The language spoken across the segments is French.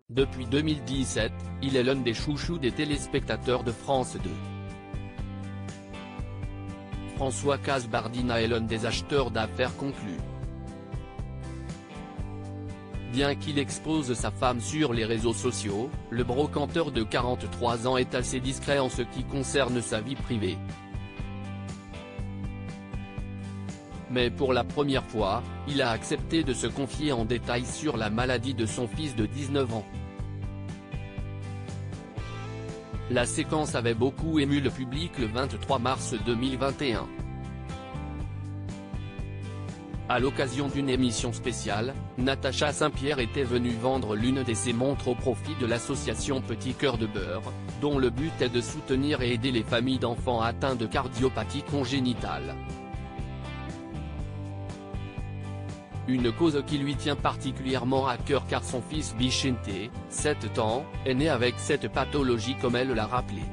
Depuis 2017, il est l'un des chouchous des téléspectateurs de France 2. François Kasbardina est l'un des acheteurs d'affaires conclus. Bien qu'il expose sa femme sur les réseaux sociaux, le brocanteur de 43 ans est assez discret en ce qui concerne sa vie privée. Mais pour la première fois, il a accepté de se confier en détail sur la maladie de son fils de 19 ans. La séquence avait beaucoup ému le public le 23 mars 2021. À l'occasion d'une émission spéciale, Natacha Saint-Pierre était venue vendre l'une de ses montres au profit de l'association Petit Cœur de Beurre, dont le but est de soutenir et aider les familles d'enfants atteints de cardiopathie congénitale. Une cause qui lui tient particulièrement à cœur car son fils Vicente, 7 ans, est né avec cette pathologie comme elle l'a rappelé.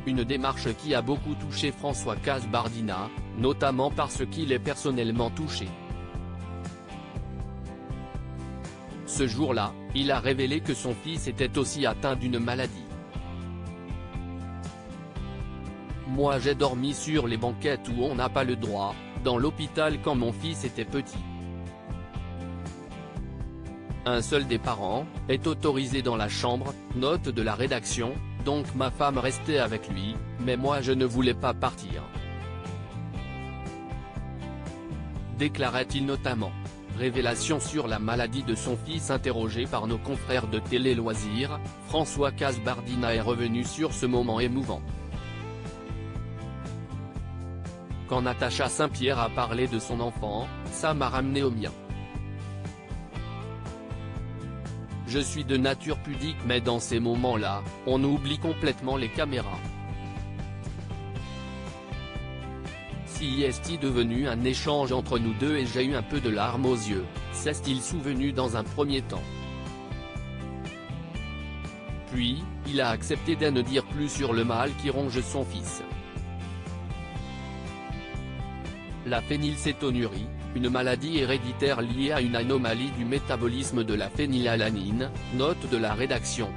Une démarche qui a beaucoup touché François Kasbardina, notamment parce qu'il est personnellement touché. Ce jour-là, il a révélé que son fils était aussi atteint d'une maladie. Moi j'ai dormi sur les banquettes où on n'a pas le droit, dans l'hôpital quand mon fils était petit. Un seul des parents est autorisé dans la chambre, note de la rédaction, donc ma femme restait avec lui, mais moi je ne voulais pas partir. Déclarait-il notamment. Révélation sur la maladie de son fils interrogé par nos confrères de Télé Loisirs, François Kasbardina est revenu sur ce moment émouvant. Quand Natacha Saint-Pierre a parlé de son enfant, ça m'a ramené au mien. Je suis de nature pudique mais dans ces moments-là, on oublie complètement les caméras. Si est-il devenu un échange entre nous deux et j'ai eu un peu de larmes aux yeux, s'est-il souvenu dans un premier temps. Puis, il a accepté de ne dire plus sur le mal qui ronge son fils. La phénylcétonurie, une maladie héréditaire liée à une anomalie du métabolisme de la phénylalanine, note de la rédaction.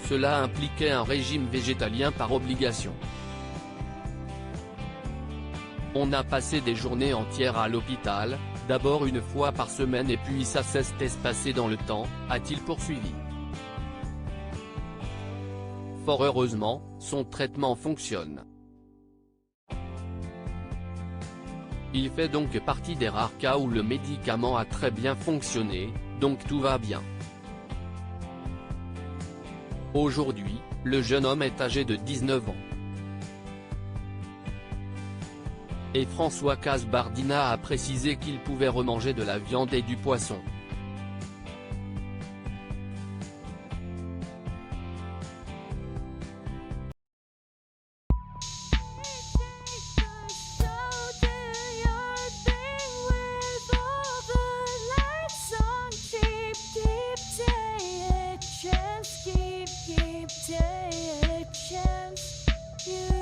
Cela impliquait un régime végétalien par obligation. On a passé des journées entières à l'hôpital, d'abord une fois par semaine et puis ça s'est espacé dans le temps, a-t-il poursuivi. Fort heureusement, son traitement fonctionne. Il fait donc partie des rares cas où le médicament a très bien fonctionné, donc tout va bien. Aujourd'hui, le jeune homme est âgé de 19 ans. Et François Kasbardina a précisé qu'il pouvait remanger de la viande et du poisson. Keep take a chance. You